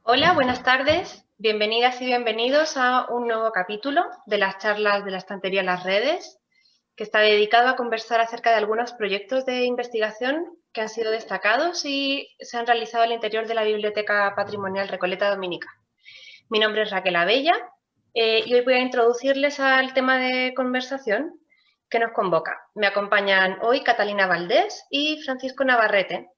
Hola, buenas tardes. Bienvenidas y bienvenidos a un nuevo capítulo de las charlas de la estantería en las redes, que está dedicado a conversar acerca de algunos proyectos de investigación que han sido destacados y se han realizado al interior de la Biblioteca Patrimonial Recoleta Dominica. Mi nombre es Raquel Abella y hoy voy a introducirles al tema de conversación que nos convoca. Me acompañan hoy Catalina Valdés y Francisco Navarrete,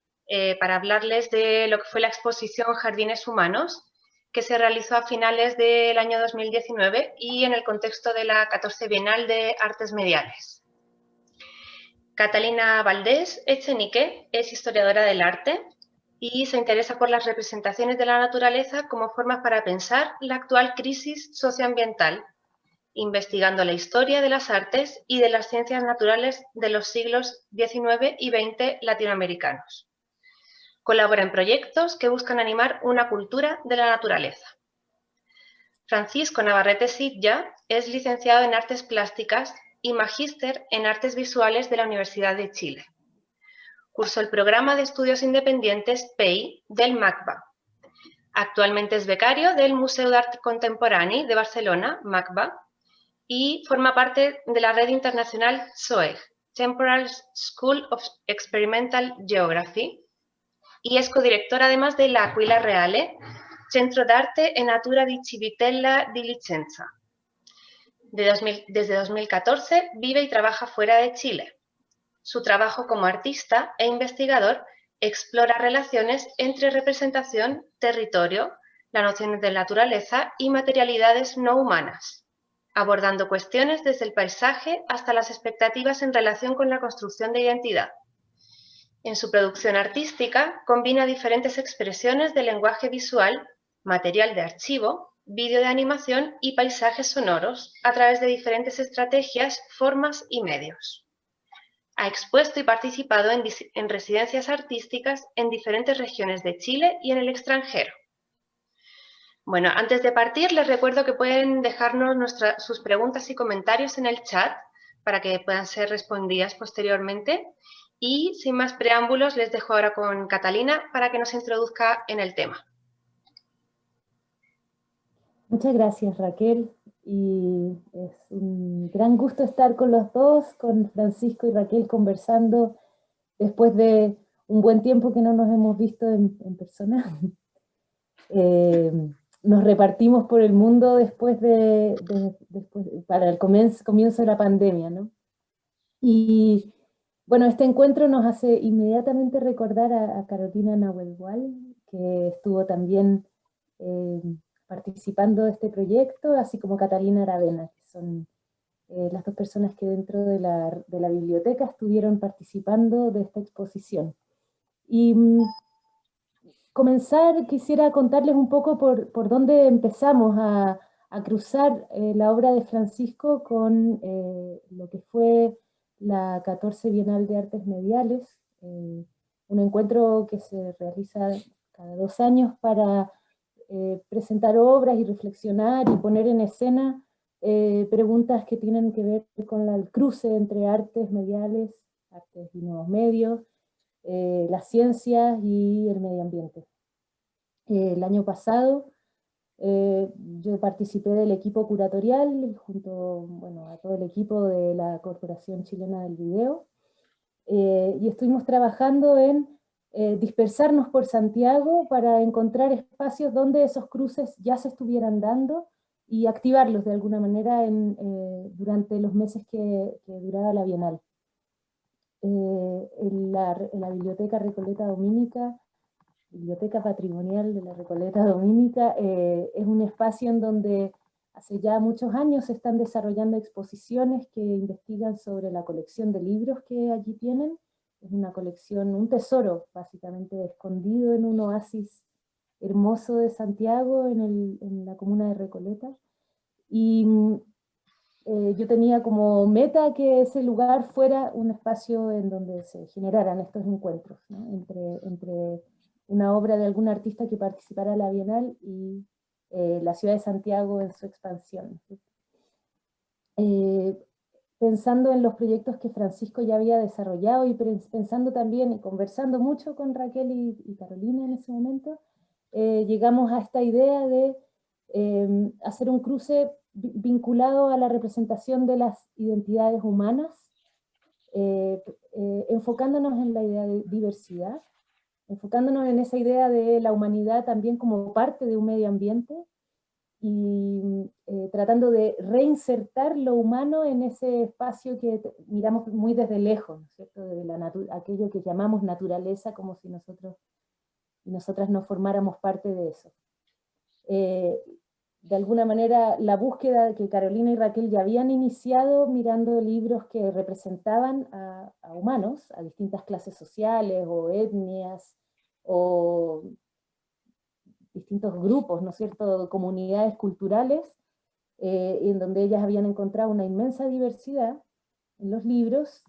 para hablarles de lo que fue la exposición Jardines Humanos, que se realizó a finales del año 2019 y en el contexto de la 14 Bienal de Artes Mediales. Catalina Valdés Echenique es historiadora del arte y se interesa por las representaciones de la naturaleza como formas para pensar la actual crisis socioambiental, investigando la historia de las artes y de las ciencias naturales de los siglos XIX y XX latinoamericanos. Colabora en proyectos que buscan animar una cultura de la naturaleza. Francisco Navarrete Sitja es licenciado en Artes Plásticas y magíster en Artes Visuales de la Universidad de Chile. Cursó el programa de estudios independientes PEI del MACBA. Actualmente es becario del Museu d'Art Contemporani de Barcelona, MACBA, y forma parte de la red internacional SOEG, Temporal School of Experimental Geography, y es codirectora además de la Aquila Reale, Centro d'Arte e Natura di Civitella di Licenza. Desde 2014 vive y trabaja fuera de Chile. Su trabajo como artista e investigador explora relaciones entre representación, territorio, las nociones de naturaleza y materialidades no humanas, abordando cuestiones desde el paisaje hasta las expectativas en relación con la construcción de identidad. En su producción artística combina diferentes expresiones de lenguaje visual, material de archivo, vídeo de animación y paisajes sonoros a través de diferentes estrategias, formas y medios. Ha expuesto y participado en residencias artísticas en diferentes regiones de Chile y en el extranjero. Bueno, antes de partir, les recuerdo que pueden dejarnos sus preguntas y comentarios en el chat para que puedan ser respondidas posteriormente. Y sin más preámbulos, les dejo ahora con Catalina para que nos introduzca en el tema. Muchas gracias, Raquel. Y es un gran gusto estar con los dos, con Francisco y Raquel, conversando después de un buen tiempo que no nos hemos visto en persona. Nos repartimos por el mundo después para el comienzo de la pandemia, ¿no? Y bueno, este encuentro nos hace inmediatamente recordar a Carolina Nahuelhual, que estuvo también participando de este proyecto, así como Catalina Aravena, que son las dos personas que dentro de la biblioteca estuvieron participando de esta exposición. Y quisiera contarles un poco por dónde empezamos a cruzar la obra de Francisco con lo que fue la 14 Bienal de Artes Mediales, un encuentro que se realiza cada 2 años para presentar obras y reflexionar y poner en escena preguntas que tienen que ver con el cruce entre artes mediales, artes y nuevos medios, las ciencias y el medio ambiente. El año pasado yo participé del equipo curatorial junto a todo el equipo de la Corporación Chilena del Video, y estuvimos trabajando en dispersarnos por Santiago para encontrar espacios donde esos cruces ya se estuvieran dando y activarlos de alguna manera durante los meses que duraba la Bienal. En la Biblioteca Recoleta Dominica, Biblioteca Patrimonial de la Recoleta Dominica, es un espacio en donde hace ya muchos años se están desarrollando exposiciones que investigan sobre la colección de libros que allí tienen. Es una colección, un tesoro básicamente escondido en un oasis hermoso de Santiago, en la comuna de Recoleta. Y yo tenía como meta que ese lugar fuera un espacio en donde se generaran estos encuentros, ¿no? entre una obra de algún artista que participara en la Bienal y la ciudad de Santiago en su expansión. Pensando en los proyectos que Francisco ya había desarrollado y pensando también y conversando mucho con Raquel y Carolina en ese momento, llegamos a esta idea de hacer un cruce vinculado a la representación de las identidades humanas, enfocándonos en la idea de diversidad, enfocándonos en esa idea de la humanidad también como parte de un medio ambiente, y tratando de reinsertar lo humano en ese espacio que miramos muy desde lejos, ¿no es cierto? De aquello que llamamos naturaleza, como si nosotros y nosotras no formáramos parte de eso. De alguna manera, la búsqueda que Carolina y Raquel ya habían iniciado mirando libros que representaban a humanos, a distintas clases sociales o etnias, o distintos grupos, ¿no es cierto?, comunidades culturales, en donde ellas habían encontrado una inmensa diversidad en los libros,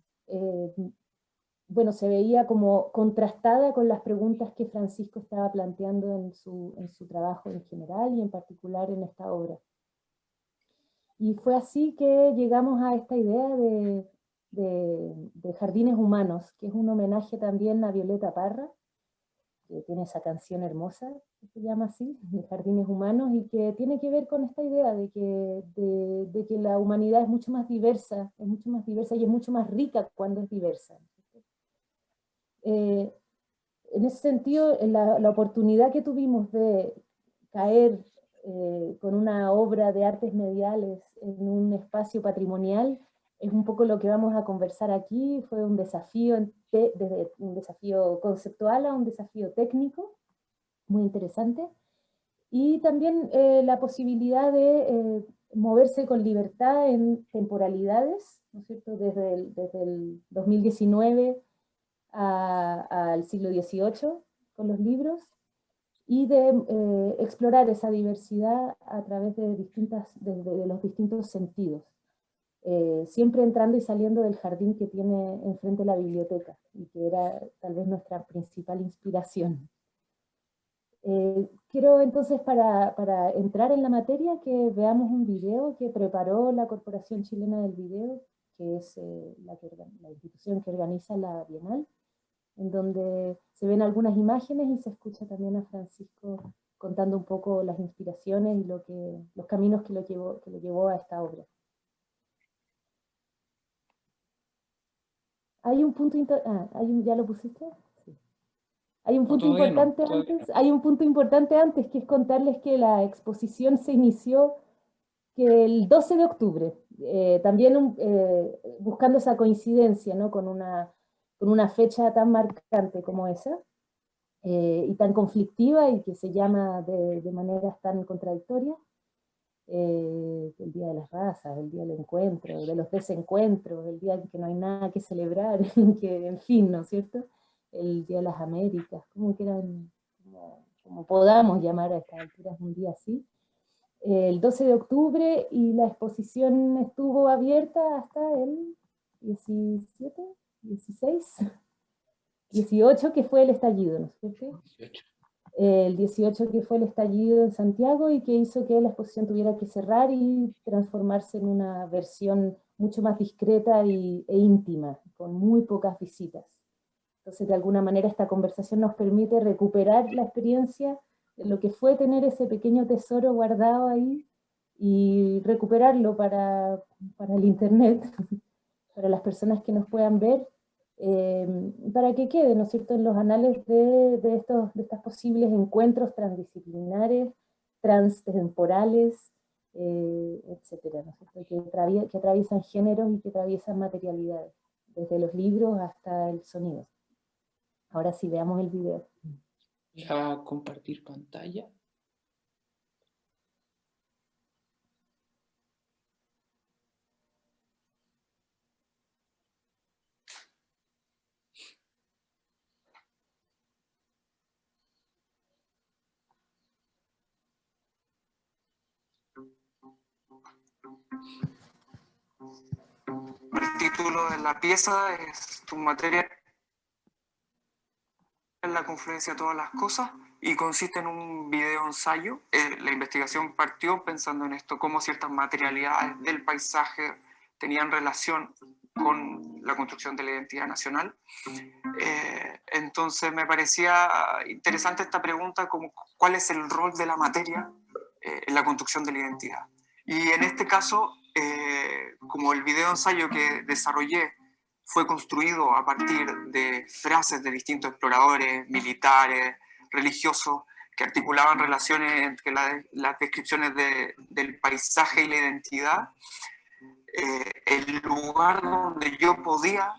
bueno, se veía como contrastada con las preguntas que Francisco estaba planteando en su trabajo en general y en particular en esta obra. Y fue así que llegamos a esta idea de Jardines Humanos, que es un homenaje también a Violeta Parra, que tiene esa canción hermosa, que se llama así, de Jardines Humanos, y que tiene que ver con esta idea de que la humanidad es mucho más diversa y es mucho más rica cuando es diversa. En ese sentido, la oportunidad que tuvimos de caer con una obra de artes mediales en un espacio patrimonial es un poco lo que vamos a conversar aquí. Fue un desafío, desde un desafío conceptual a un desafío técnico, muy interesante. Y también la posibilidad de moverse con libertad en temporalidades, ¿no es cierto? Desde el 2019 al siglo XVIII con los libros, y de explorar esa diversidad a través de los distintos sentidos, siempre entrando y saliendo del jardín que tiene enfrente la biblioteca, y que era tal vez nuestra principal inspiración. Quiero entonces, para entrar en la materia, que veamos un video que preparó la Corporación Chilena del Video, que es la institución que organiza la Bienal, en donde se ven algunas imágenes y se escucha también a Francisco contando un poco las inspiraciones y los caminos que lo llevó a esta obra. Hay un punto, ¿ya lo pusiste? Sí. Hay un punto importante antes, hay un punto importante antes, que es contarles que la exposición se inició que el 12 de octubre, también buscando esa coincidencia, ¿no?, con una fecha tan marcante como esa, y tan conflictiva, y que se llama de maneras tan contradictorias, el Día de las Razas, el Día del Encuentro, de los desencuentros, el día en que no hay nada que celebrar, en fin, ¿no es cierto? El Día de las Américas, como quieran, como podamos llamar a estas alturas un día así. El 12 de octubre, y la exposición estuvo abierta hasta el 17, 16, 18, que fue el estallido, ¿no es cierto? 18. El 18, que fue el estallido en Santiago, y que hizo que la exposición tuviera que cerrar y transformarse en una versión mucho más discreta e íntima, con muy pocas visitas. Entonces, de alguna manera, esta conversación nos permite recuperar la experiencia de lo que fue tener ese pequeño tesoro guardado ahí, y recuperarlo para el internet, para las personas que nos puedan ver, para que quede, ¿no es cierto?, en los anales de estas posibles encuentros transdisciplinares, transtemporales, etcétera, ¿no es cierto?, que atraviesan géneros y que atraviesan materialidades, desde los libros hasta el sonido. Ahora sí, veamos el video. Voy a compartir pantalla. El título de la pieza es Tu materia en la confluencia de todas las cosas, y consiste en un video ensayo. La investigación partió pensando en esto, cómo ciertas materialidades del paisaje tenían relación con la construcción de la identidad nacional. Entonces me parecía interesante esta pregunta, como cuál es el rol de la materia en la construcción de la identidad. Y en este caso, como el video ensayo que desarrollé fue construido a partir de frases de distintos exploradores, militares, religiosos, que articulaban relaciones entre las descripciones del paisaje y la identidad, el lugar donde yo podía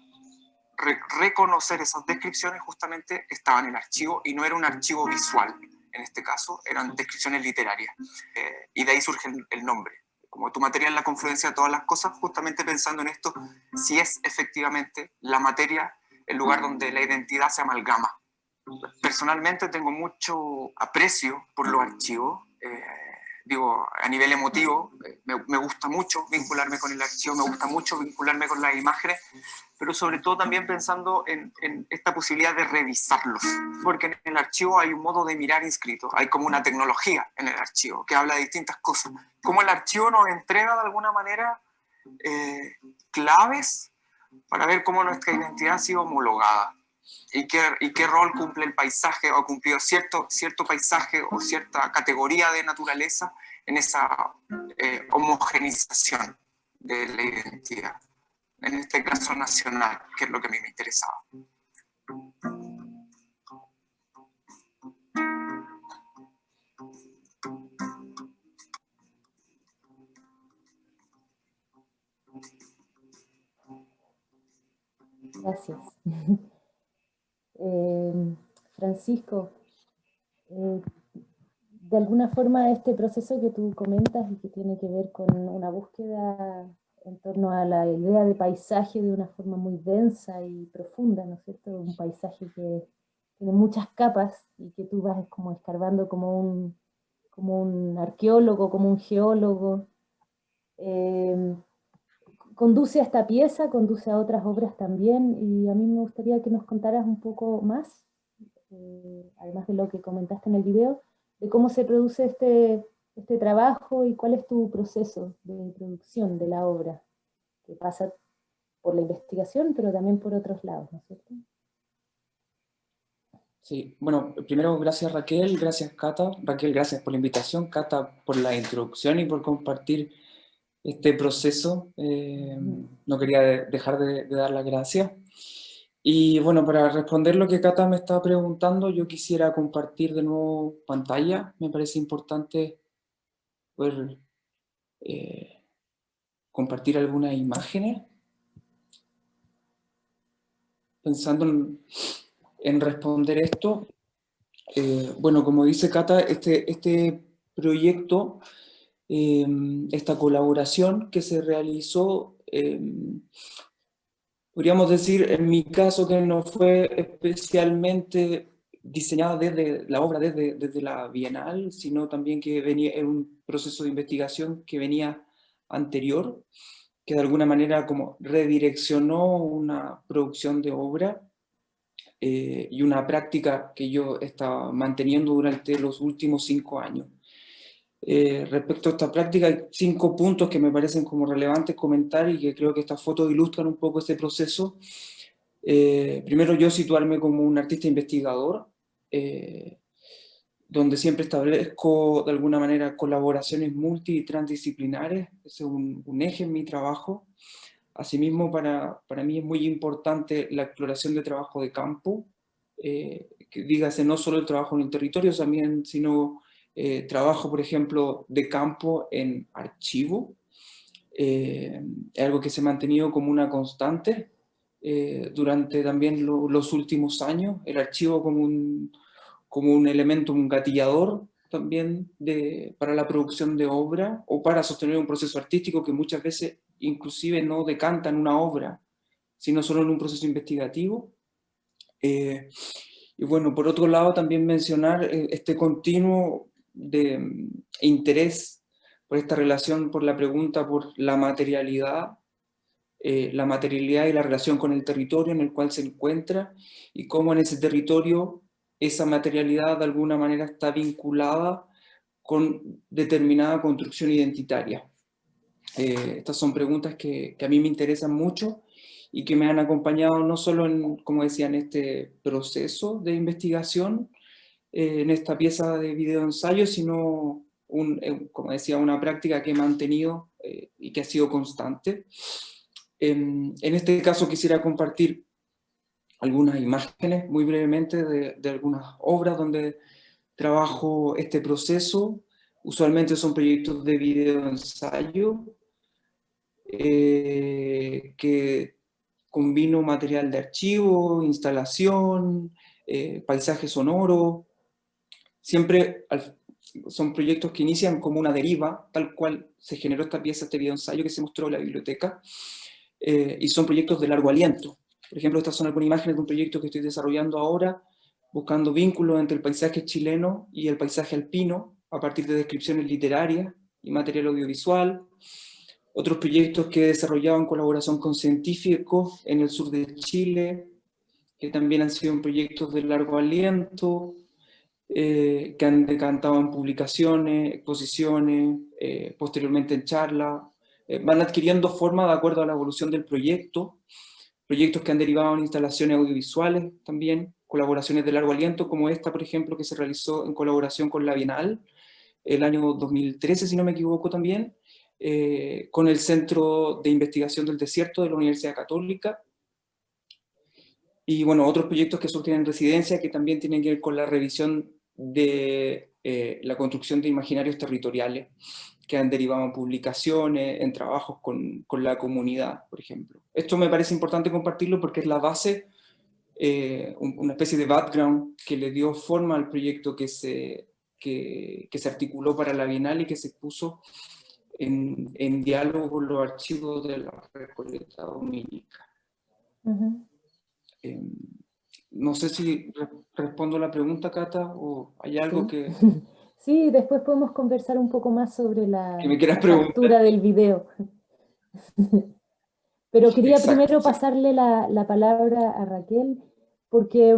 reconocer esas descripciones justamente estaba en el archivo, y no era un archivo visual en este caso, eran descripciones literarias. Y de ahí surge el nombre. Como tu materia es la confluencia de todas las cosas, justamente pensando en esto, si es efectivamente la materia el lugar donde la identidad se amalgama. Personalmente tengo mucho aprecio por los archivos, digo, a nivel emotivo, me gusta mucho vincularme con el archivo, me gusta mucho vincularme con las imágenes, pero sobre todo también pensando en esta posibilidad de revisarlos, porque en el archivo hay un modo de mirar inscrito, hay como una tecnología en el archivo que habla de distintas cosas, como el archivo nos entrega de alguna manera claves para ver cómo nuestra identidad ha sido homologada. Y qué rol cumple el paisaje, o ha cumplido cierto paisaje o cierta categoría de naturaleza en esa homogenización de la identidad, en este caso nacional, que es lo que a mí me interesaba. Gracias. Francisco, de alguna forma este proceso que tú comentas y que tiene que ver con una búsqueda en torno a la idea de paisaje de una forma muy densa y profunda, ¿no es cierto? Un paisaje que tiene muchas capas y que tú vas como escarbando como un arqueólogo, como un geólogo. Conduce a esta pieza, conduce a otras obras también, y a mí me gustaría que nos contaras un poco más, además de lo que comentaste en el video, de cómo se produce este trabajo y cuál es tu proceso de producción de la obra, que pasa por la investigación, pero también por otros lados, ¿no es cierto? Sí, bueno, primero gracias Raquel, gracias Cata. Raquel, gracias por la invitación, Cata por la introducción y por compartir este proceso. No quería dejar de dar las gracias. Y bueno, para responder lo que Cata me estaba preguntando, yo quisiera compartir de nuevo pantalla. Me parece importante poder compartir algunas imágenes. Pensando en responder esto, bueno, como dice Cata, este proyecto, esta colaboración que se realizó, podríamos decir, en mi caso, que no fue especialmente diseñada desde la obra, desde la Bienal, sino también que venía en un proceso de investigación que venía anterior, que de alguna manera como redireccionó una producción de obra y una práctica que yo estaba manteniendo durante los últimos 5 años. Respecto a esta práctica, hay 5 puntos que me parecen como relevantes comentar y que creo que estas fotos ilustran un poco este proceso. Primero, yo situarme como un artista investigador, donde siempre establezco de alguna manera colaboraciones multi y transdisciplinares. Ese es un eje en mi trabajo. Asimismo, para mí es muy importante la exploración de trabajo de campo, que dígase no solo el trabajo en el territorio, también, sino trabajo, por ejemplo, de campo en archivo. Es algo que se ha mantenido como una constante durante también los últimos años, el archivo como un elemento, un gatillador también para la producción de obra o para sostener un proceso artístico que muchas veces inclusive no decanta en una obra, sino solo en un proceso investigativo. Y bueno, por otro lado también mencionar este continuo de interés por esta relación, por la pregunta por la materialidad y la relación con el territorio en el cual se encuentra y cómo en ese territorio esa materialidad de alguna manera está vinculada con determinada construcción identitaria. Estas son preguntas que a mí me interesan mucho y que me han acompañado no solo en, como decía, en este proceso de investigación, en esta pieza de video ensayo, sino, como decía, una práctica que he mantenido y que ha sido constante. En este caso quisiera compartir algunas imágenes muy brevemente de algunas obras donde trabajo este proceso. Usualmente son proyectos de video ensayo que combino material de archivo, instalación, paisaje sonoro. Siempre son proyectos que inician como una deriva, tal cual se generó esta pieza, este video ensayo que se mostró en la biblioteca, y son proyectos de largo aliento. Por ejemplo, estas son algunas imágenes de un proyecto que estoy desarrollando ahora, buscando vínculos entre el paisaje chileno y el paisaje alpino, a partir de descripciones literarias y material audiovisual. Otros proyectos que he desarrollado en colaboración con científicos en el sur de Chile, que también han sido proyectos de largo aliento, que han decantado en publicaciones, exposiciones, posteriormente en charlas. Van adquiriendo forma de acuerdo a la evolución del proyecto, proyectos que han derivado en instalaciones audiovisuales también, colaboraciones de largo aliento, como esta, por ejemplo, que se realizó en colaboración con la Bienal, el año 2013, si no me equivoco también, con el Centro de Investigación del Desierto de la Universidad Católica. Y bueno, otros proyectos que surgen en residencia que también tienen que ver con la revisión de la construcción de imaginarios territoriales que han derivado en publicaciones, en trabajos con la comunidad, por ejemplo. Esto me parece importante compartirlo porque es la base, una especie de background que le dio forma al proyecto que se articuló para la Bienal y que se puso en diálogo con los archivos de la Recoleta Dominica. No sé si respondo la pregunta, Cata, o hay algo que... Sí, después podemos conversar un poco más sobre la captura del video. Pero quería Exacto, primero sí. pasarle la palabra a Raquel, porque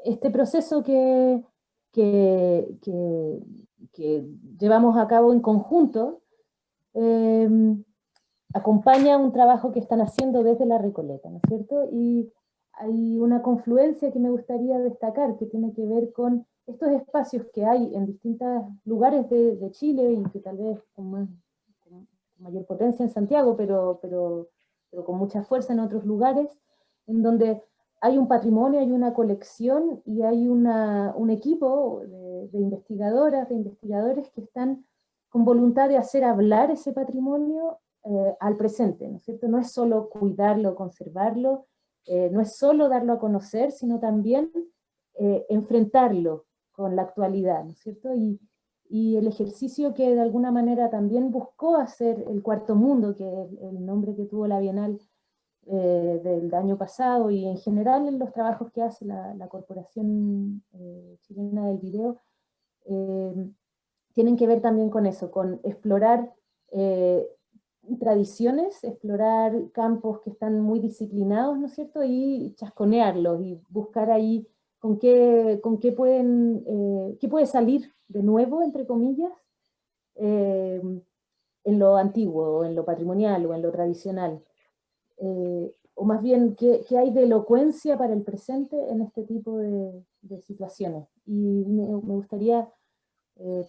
este proceso que llevamos a cabo en conjunto acompaña un trabajo que están haciendo desde la Recoleta, ¿no es cierto? Y hay una confluencia que me gustaría destacar, que tiene que ver con estos espacios que hay en distintos lugares de Chile y que tal vez con mayor potencia en Santiago, pero con mucha fuerza en otros lugares, en donde hay un patrimonio, hay una colección y hay un equipo de investigadoras, de investigadores que están con voluntad de hacer hablar ese patrimonio al presente, ¿no es cierto? No es solo cuidarlo, conservarlo, no es solo darlo a conocer, sino también enfrentarlo con la actualidad, ¿no es cierto? Y el ejercicio que de alguna manera también buscó hacer el Cuarto Mundo, que es el nombre que tuvo la Bienal del año pasado, y en general en los trabajos que hace la Corporación Chilena del Video, tienen que ver también con eso, con explorar tradiciones, explorar campos que están muy disciplinados, ¿no es cierto? Y chasconearlos y buscar ahí con qué qué puede salir de nuevo, entre comillas, en lo antiguo, o en lo patrimonial, o en lo tradicional. O más bien, ¿qué hay de elocuencia para el presente en este tipo de situaciones? Y me gustaría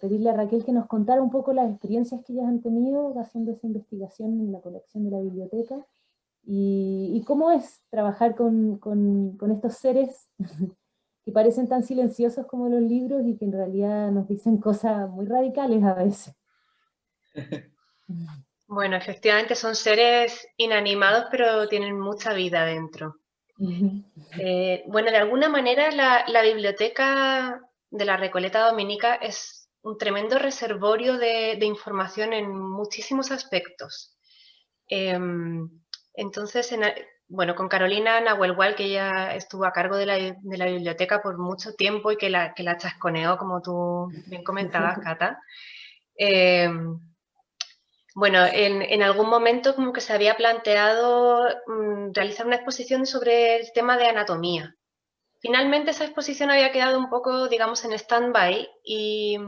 pedirle a Raquel que nos contara un poco las experiencias que ellas han tenido haciendo esa investigación en la colección de la biblioteca y cómo es trabajar con estos seres que parecen tan silenciosos como los libros y que en realidad nos dicen cosas muy radicales a veces. Bueno, efectivamente son seres inanimados, pero tienen mucha vida dentro. Bueno, de alguna manera la biblioteca de la Recoleta Dominica es un tremendo reservorio de información en muchísimos aspectos. Entonces, bueno, con Carolina Nahuelhual, que ella estuvo a cargo de la biblioteca por mucho tiempo y que la chasconeó, como tú bien comentabas, Cata. Bueno, en algún momento como que se había planteado realizar una exposición sobre el tema de anatomía. Finalmente esa exposición había quedado un poco, digamos, en stand-by y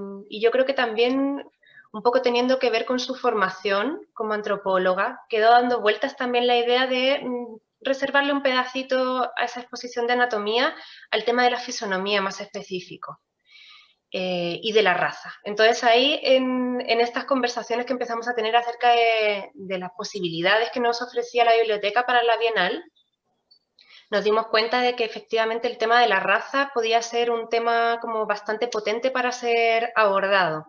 yo creo que también un poco teniendo que ver con su formación como antropóloga, quedó dando vueltas también la idea de reservarle un pedacito a esa exposición de anatomía al tema de la fisonomía más específico y de la raza. Entonces ahí en estas conversaciones que empezamos a tener acerca de las posibilidades que nos ofrecía la biblioteca para la Bienal, nos dimos cuenta de que efectivamente el tema de la raza podía ser un tema como bastante potente para ser abordado.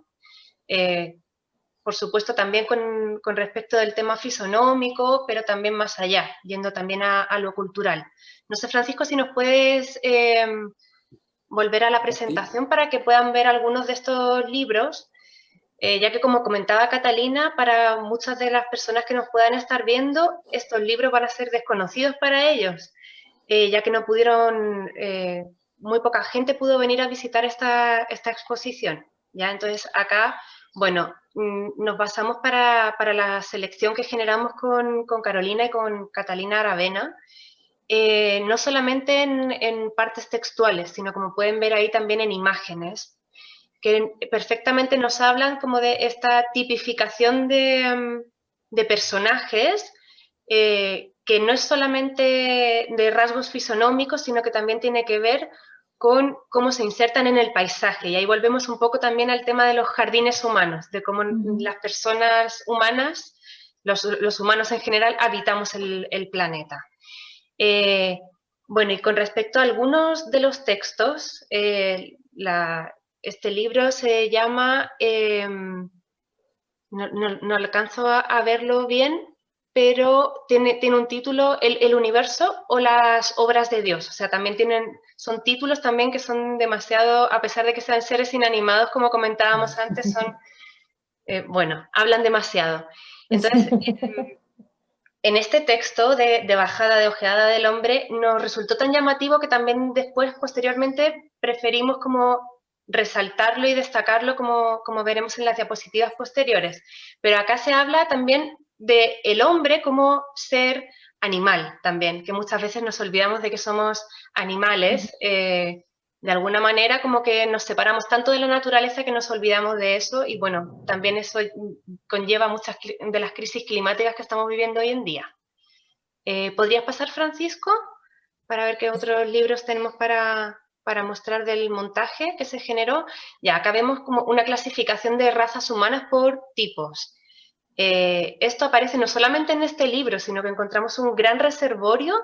Por supuesto también con respecto del tema fisonómico, pero también más allá, yendo también a lo cultural. No sé, Francisco, si nos puedes volver a la presentación para que puedan ver algunos de estos libros, ya que como comentaba Catalina, para muchas de las personas que nos puedan estar viendo, estos libros van a ser desconocidos para ellos, ya que no pudieron, muy poca gente pudo venir a visitar esta exposición. ¿Ya? Entonces acá, bueno, nos basamos para la selección que generamos con Carolina y con Catalina Aravena, no solamente en partes textuales, sino como pueden ver ahí también en imágenes, que perfectamente nos hablan como de esta tipificación de personajes, que no es solamente de rasgos fisonómicos, sino que también tiene que ver con cómo se insertan en el paisaje. Y ahí volvemos un poco también al tema de los jardines humanos, de cómo las personas humanas, los humanos en general, habitamos el planeta. Bueno, y con respecto a algunos de los textos, este libro se llama, no alcanzo a verlo bien, pero tiene un título, el universo o las obras de Dios. O sea, también son títulos también que son demasiado, a pesar de que sean seres inanimados, como comentábamos antes, son, bueno, hablan demasiado. Entonces, en este texto de Bajada de Ojeada del Hombre nos resultó tan llamativo que también después, posteriormente, preferimos como resaltarlo y destacarlo como veremos en las diapositivas posteriores. Pero acá se habla también del hombre como ser animal también, que muchas veces nos olvidamos de que somos animales. De alguna manera como que nos separamos tanto de la naturaleza que nos olvidamos de eso y bueno, también eso conlleva muchas de las crisis climáticas que estamos viviendo hoy en día. ¿Podrías pasar, Francisco, para ver qué otros libros tenemos para mostrar del montaje que se generó? Ya, acá vemos como una clasificación de razas humanas por tipos. Esto aparece no solamente en este libro, sino que encontramos un gran reservorio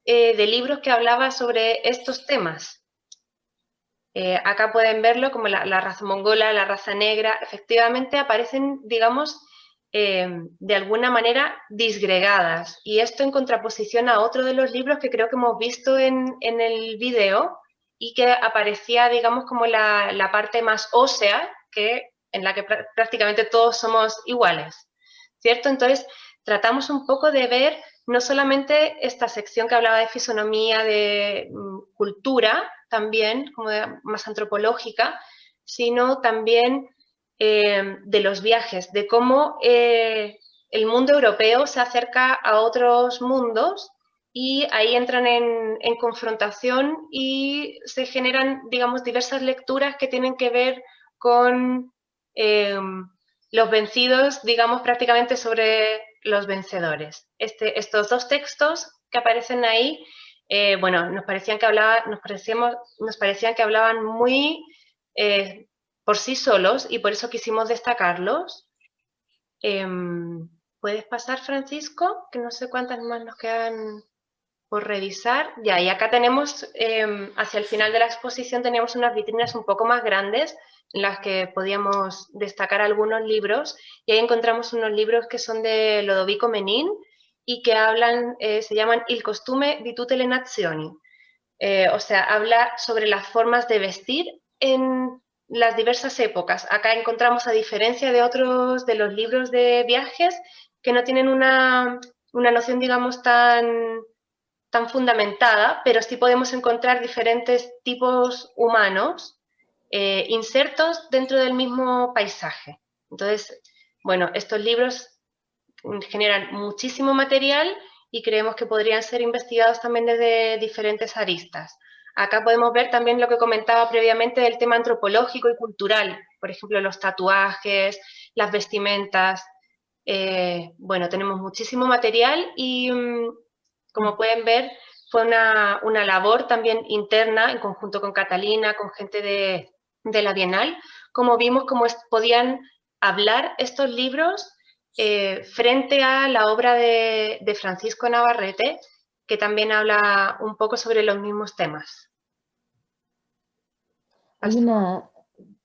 de libros que hablaba sobre estos temas. Acá pueden verlo como la raza mongola, la raza negra, efectivamente aparecen, digamos, de alguna manera disgregadas. Y esto en contraposición a otro de los libros que creo que hemos visto en el video y que aparecía, digamos, como la parte más ósea, en la que prácticamente todos somos iguales, ¿cierto? Entonces, tratamos un poco de ver no solamente esta sección que hablaba de fisonomía, de cultura, también, como más antropológica, sino también de los viajes, de cómo el mundo europeo se acerca a otros mundos y ahí entran en confrontación y se generan, digamos, diversas lecturas que tienen que ver con los vencidos, digamos, prácticamente sobre los vencedores. Estos dos textos que aparecen ahí, bueno, nos parecían que hablaban muy por sí solos y por eso quisimos destacarlos. ¿Puedes pasar, Francisco? Que no sé cuántas más nos quedan por revisar. Ya, y acá tenemos, hacia el final de la exposición, teníamos unas vitrinas un poco más grandes en las que podíamos destacar algunos libros, y ahí encontramos unos libros que son de Lodovico Menin y que hablan, se llaman Il costume di tutte le nazioni, o sea, habla sobre las formas de vestir en las diversas épocas. Acá encontramos, a diferencia de otros de los libros de viajes, que no tienen una noción, digamos, tan fundamentada, pero sí podemos encontrar diferentes tipos humanos insertos dentro del mismo paisaje. Entonces, bueno, estos libros generan muchísimo material y creemos que podrían ser investigados también desde diferentes aristas. Acá podemos ver también lo que comentaba previamente del tema antropológico y cultural, por ejemplo, los tatuajes, las vestimentas. Bueno, tenemos muchísimo material y Como pueden ver, fue una labor también interna, en conjunto con Catalina, con gente de la Bienal, como vimos cómo podían hablar estos libros frente a la obra de Francisco Navarrete, que también habla un poco sobre los mismos temas.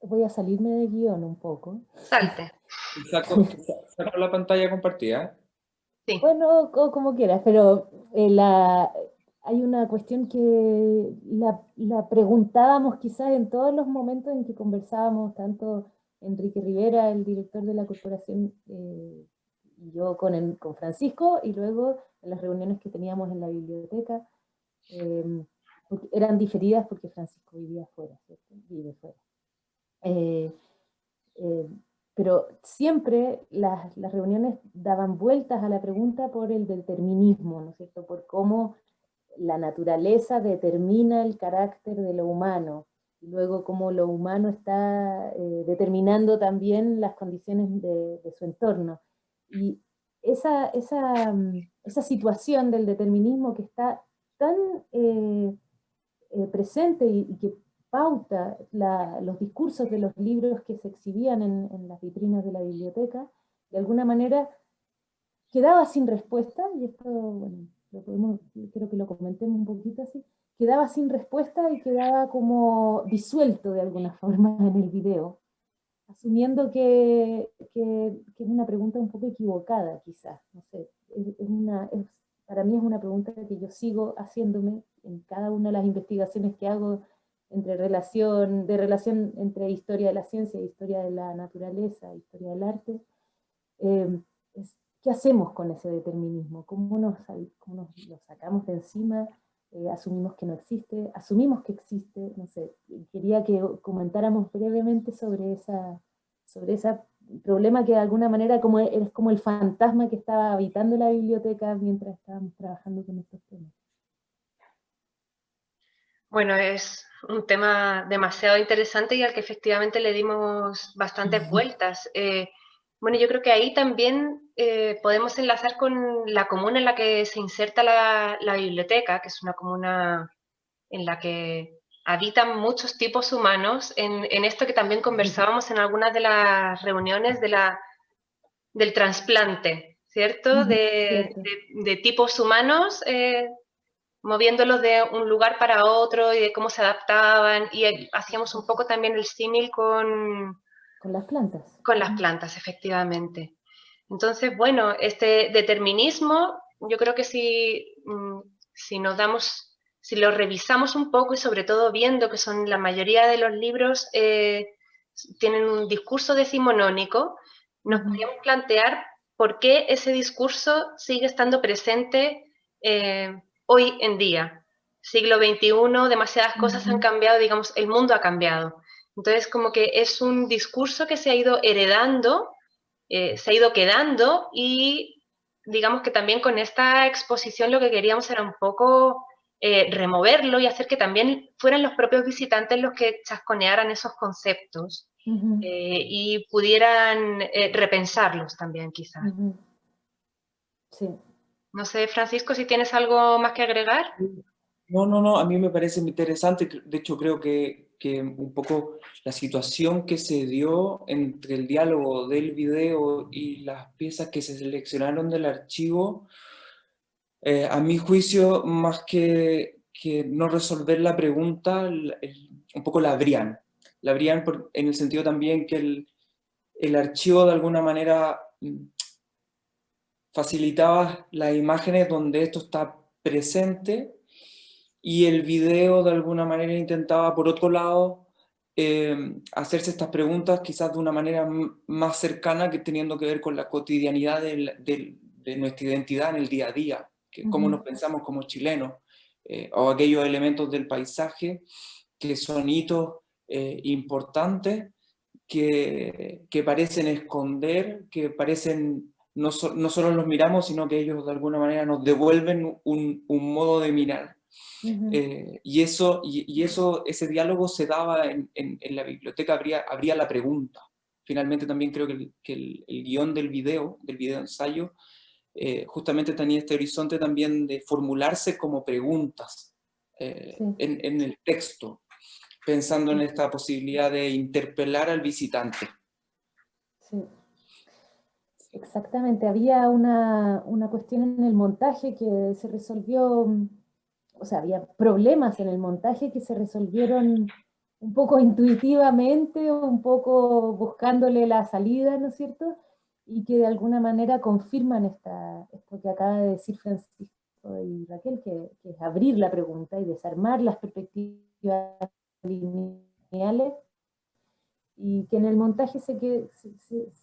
Voy a salirme de guión un poco. Salte. Saco la pantalla compartida. Sí. Bueno, como quieras, pero hay una cuestión que la preguntábamos quizás en todos los momentos en que conversábamos, tanto Enrique Rivera, el director de la corporación, y yo con Francisco, y luego en las reuniones que teníamos en la biblioteca, eran diferidas porque Francisco vivía afuera, ¿cierto? Vive fuera. Pero siempre las reuniones daban vueltas a la pregunta por el determinismo, ¿no es cierto? Por cómo la naturaleza determina el carácter de lo humano, y luego cómo lo humano está determinando también las condiciones de su entorno. Y esa situación del determinismo que está tan presente y que pauta los discursos de los libros que se exhibían en las vitrinas de la biblioteca, de alguna manera quedaba sin respuesta, y esto, bueno, creo que lo comentemos un poquito así, quedaba sin respuesta y quedaba como disuelto de alguna forma en el video, asumiendo que es una pregunta un poco equivocada quizás, no sé, para mí es una pregunta que yo sigo haciéndome en cada una de las investigaciones que hago de relación entre historia de la ciencia, historia de la naturaleza, historia del arte. ¿Qué hacemos con ese determinismo? ¿Cómo nos lo sacamos de encima? ¿Asumimos que no existe? ¿Asumimos que existe? No sé, quería que comentáramos brevemente sobre ese problema que de alguna manera es como el fantasma que estaba habitando la biblioteca mientras estábamos trabajando con estos temas. Bueno, es un tema demasiado interesante y al que efectivamente le dimos bastantes vueltas. Bueno, yo creo que ahí también podemos enlazar con la comuna en la que se inserta la biblioteca, que es una comuna en la que habitan muchos tipos humanos, en esto que también conversábamos en algunas de las reuniones del trasplante, ¿cierto? De tipos humanos moviéndolos de un lugar para otro y de cómo se adaptaban, y hacíamos un poco también el símil con las plantas. Con las plantas, efectivamente. Entonces, bueno, este determinismo, yo creo que si lo revisamos un poco y sobre todo viendo que son la mayoría de los libros tienen un discurso decimonónico, nos podríamos plantear por qué ese discurso sigue estando presente hoy en día. Siglo XXI, demasiadas cosas han cambiado, digamos, el mundo ha cambiado. Entonces, como que es un discurso que se ha ido heredando, se ha ido quedando, y digamos que también con esta exposición lo que queríamos era un poco removerlo y hacer que también fueran los propios visitantes los que chasconearan esos conceptos y pudieran repensarlos también, quizás. Sí. No sé, Francisco, si tienes algo más que agregar. No, a mí me parece muy interesante. De hecho, creo que un poco la situación que se dio entre el diálogo del video y las piezas que se seleccionaron del archivo, a mi juicio, más que no resolver la pregunta, un poco la abrían. La abrían en el sentido también que el archivo de alguna manera facilitaba las imágenes donde esto está presente, y el video de alguna manera intentaba, por otro lado, hacerse estas preguntas quizás de una manera más cercana, que teniendo que ver con la cotidianidad de nuestra identidad en el día a día, cómo nos pensamos como chilenos, o aquellos elementos del paisaje que son hitos importantes, que parecen esconder, que parecen, no solo los miramos, sino que ellos de alguna manera nos devuelven un modo de mirar. Y ese diálogo se daba en la biblioteca, habría la pregunta. Finalmente también creo que el guión del video ensayo, justamente tenía este horizonte también de formularse como preguntas Sí. en el texto, pensando en esta posibilidad de interpelar al visitante. Sí. Exactamente, había una cuestión en el montaje que se resolvió, o sea, había problemas en el montaje que se resolvieron un poco intuitivamente, un poco buscándole la salida, ¿no es cierto? Y que de alguna manera confirman esto que acaba de decir Francisco y Raquel, que es abrir la pregunta y desarmar las perspectivas lineales, y que en el montaje se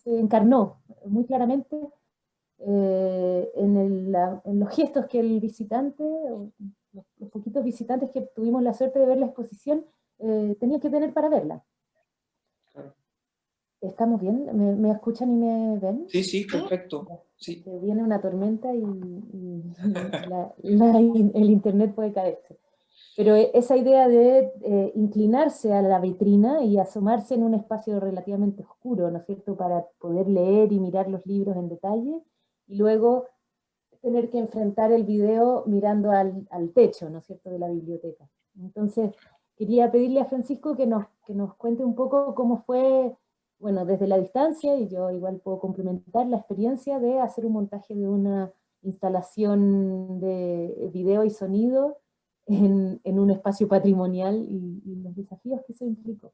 encarnó muy claramente en los gestos que el visitante, los poquitos visitantes que tuvimos la suerte de ver la exposición, tenían que tener para verla. Claro. ¿Estamos bien? ¿Me escuchan y me ven? Sí, sí, perfecto. Sí. Que viene una tormenta y el internet puede caerse. Pero esa idea de inclinarse a la vitrina y asomarse en un espacio relativamente oscuro, ¿no es cierto?, para poder leer y mirar los libros en detalle, y luego tener que enfrentar el video mirando al techo, ¿no es cierto?, de la biblioteca. Entonces, quería pedirle a Francisco que nos cuente un poco cómo fue, bueno, desde la distancia, y yo igual puedo complementar la experiencia de hacer un montaje de una instalación de video y sonido en un espacio patrimonial y los desafíos que eso implicó.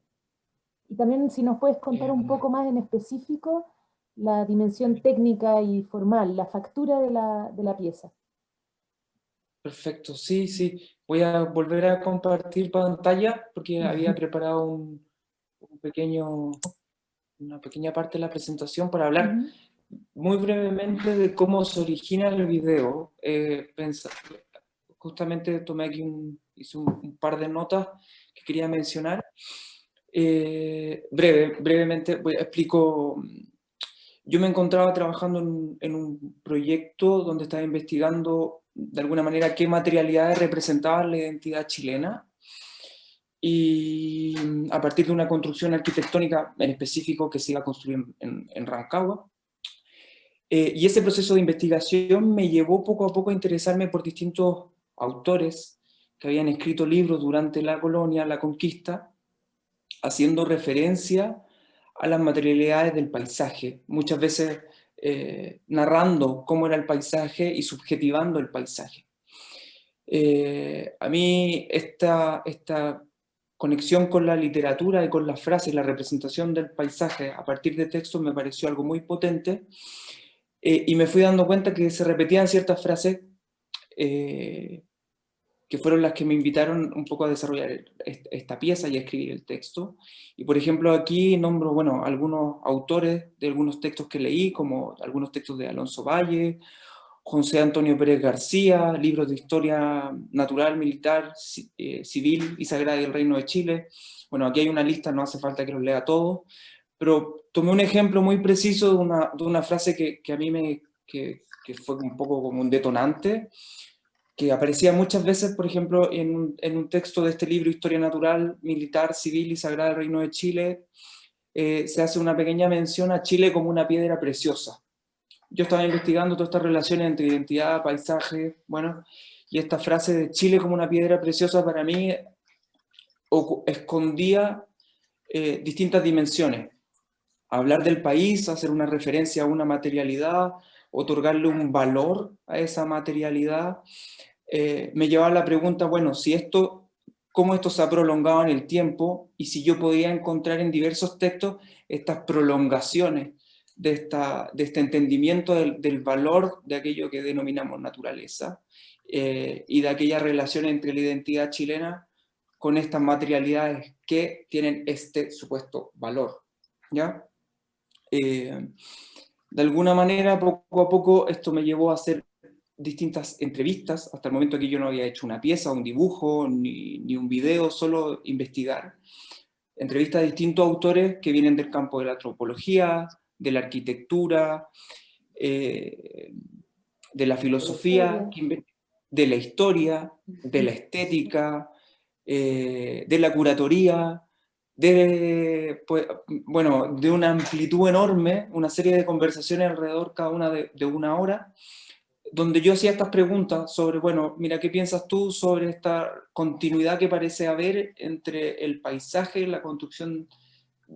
Y también si nos puedes contar un poco más en específico la dimensión técnica y formal, la factura de la pieza. Perfecto, sí, sí. Voy a volver a compartir pantalla porque había preparado una pequeña parte de la presentación para hablar muy brevemente de cómo se origina el video. Justamente tomé aquí hice un par de notas que quería mencionar. Brevemente explico. Yo me encontraba trabajando en un proyecto donde estaba investigando de alguna manera qué materialidades representaban la identidad chilena, y a partir de una construcción arquitectónica en específico que se iba a construir en Rancagua. Y ese proceso de investigación me llevó poco a poco a interesarme por distintos autores que habían escrito libros durante la colonia, la conquista, haciendo referencia a las materialidades del paisaje, muchas veces narrando cómo era el paisaje y subjetivando el paisaje. A mí esta conexión con la literatura y con las frases, la representación del paisaje a partir de textos me pareció algo muy potente, y me fui dando cuenta que se repetían ciertas frases que fueron las que me invitaron un poco a desarrollar esta pieza y a escribir el texto. Y por ejemplo aquí nombro, bueno, algunos autores de algunos textos que leí, como algunos textos de Alonso Valle, José Antonio Pérez García, libros de historia natural, militar, civil y sagrada del Reino de Chile. Bueno, aquí hay una lista, no hace falta que los lea todos, pero tomé un ejemplo muy preciso de una frase que a mí que fue un poco como un detonante, que aparecía muchas veces, por ejemplo, en un texto de este libro, Historia Natural, Militar, Civil y Sagrada del Reino de Chile. Se hace una pequeña mención a Chile como una piedra preciosa. Yo estaba investigando todas estas relaciones entre identidad, paisaje, bueno, y esta frase de Chile como una piedra preciosa para mí escondía distintas dimensiones. Hablar del país, hacer una referencia a una materialidad, otorgarle un valor a esa materialidad, me llevaba a la pregunta, bueno, cómo esto se ha prolongado en el tiempo, y si yo podía encontrar en diversos textos estas prolongaciones de este entendimiento del valor de aquello que denominamos naturaleza, y de aquella relación entre la identidad chilena con estas materialidades que tienen este supuesto valor, ¿ya? De alguna manera, poco a poco, esto me llevó a hacer distintas entrevistas. Hasta el momento aquí yo no había hecho una pieza, un dibujo, ni un video, solo investigar. Entrevistas a distintos autores que vienen del campo de la antropología, de la arquitectura, de la filosofía, de la historia, de la estética, de la curatoría, pues, bueno, de una amplitud enorme, una serie de conversaciones alrededor cada una de una hora, donde yo hacía estas preguntas sobre, bueno, mira, ¿qué piensas tú sobre esta continuidad que parece haber entre el paisaje y la construcción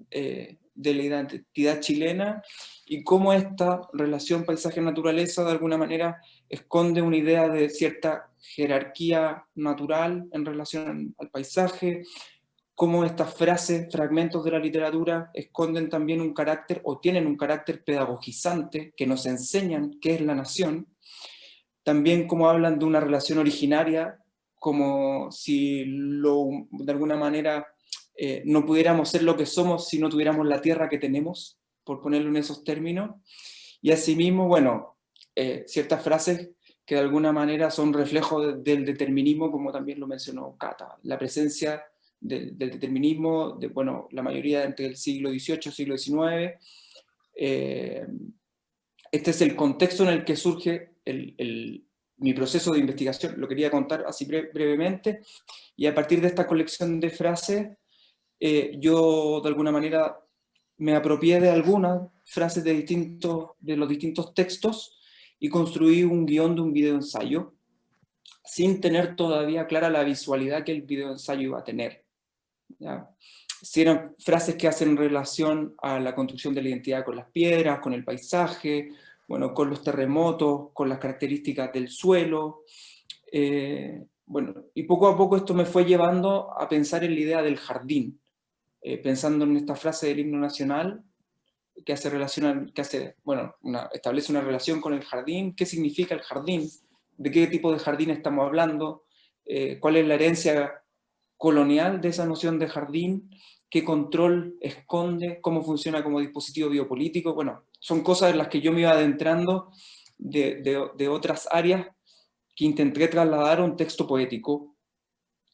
de la identidad chilena, y cómo esta relación paisaje-naturaleza de alguna manera esconde una idea de cierta jerarquía natural en relación al paisaje, cómo estas frases, fragmentos de la literatura, esconden también un carácter o tienen un carácter pedagogizante que nos enseñan qué es la nación. También cómo hablan de una relación originaria, como si de alguna manera no pudiéramos ser lo que somos si no tuviéramos la tierra que tenemos, por ponerlo en esos términos. Y asimismo, bueno, ciertas frases que de alguna manera son reflejo del determinismo, como también lo mencionó Cata, la presencia del determinismo, bueno, la mayoría entre el siglo XVIII y siglo XIX. Este es el contexto en el que surge mi proceso de investigación, lo quería contar así brevemente, y a partir de esta colección de frases, yo de alguna manera me apropié de algunas frases de los distintos textos y construí un guión de un videoensayo, sin tener todavía clara la visualidad que el videoensayo iba a tener, ¿ya? Si eran frases que hacen relación a la construcción de la identidad con las piedras, con el paisaje, bueno, con los terremotos, con las características del suelo. Bueno, y poco a poco esto me fue llevando a pensar en la idea del jardín, pensando en esta frase del himno nacional, que establece una relación con el jardín. ¿Qué significa el jardín? ¿De qué tipo de jardín estamos hablando? ¿Cuál es la herencia colonial de esa noción de jardín? ¿Qué control esconde? ¿Cómo funciona como dispositivo biopolítico? Bueno, son cosas en las que yo me iba adentrando de otras áreas que intenté trasladar a un texto poético,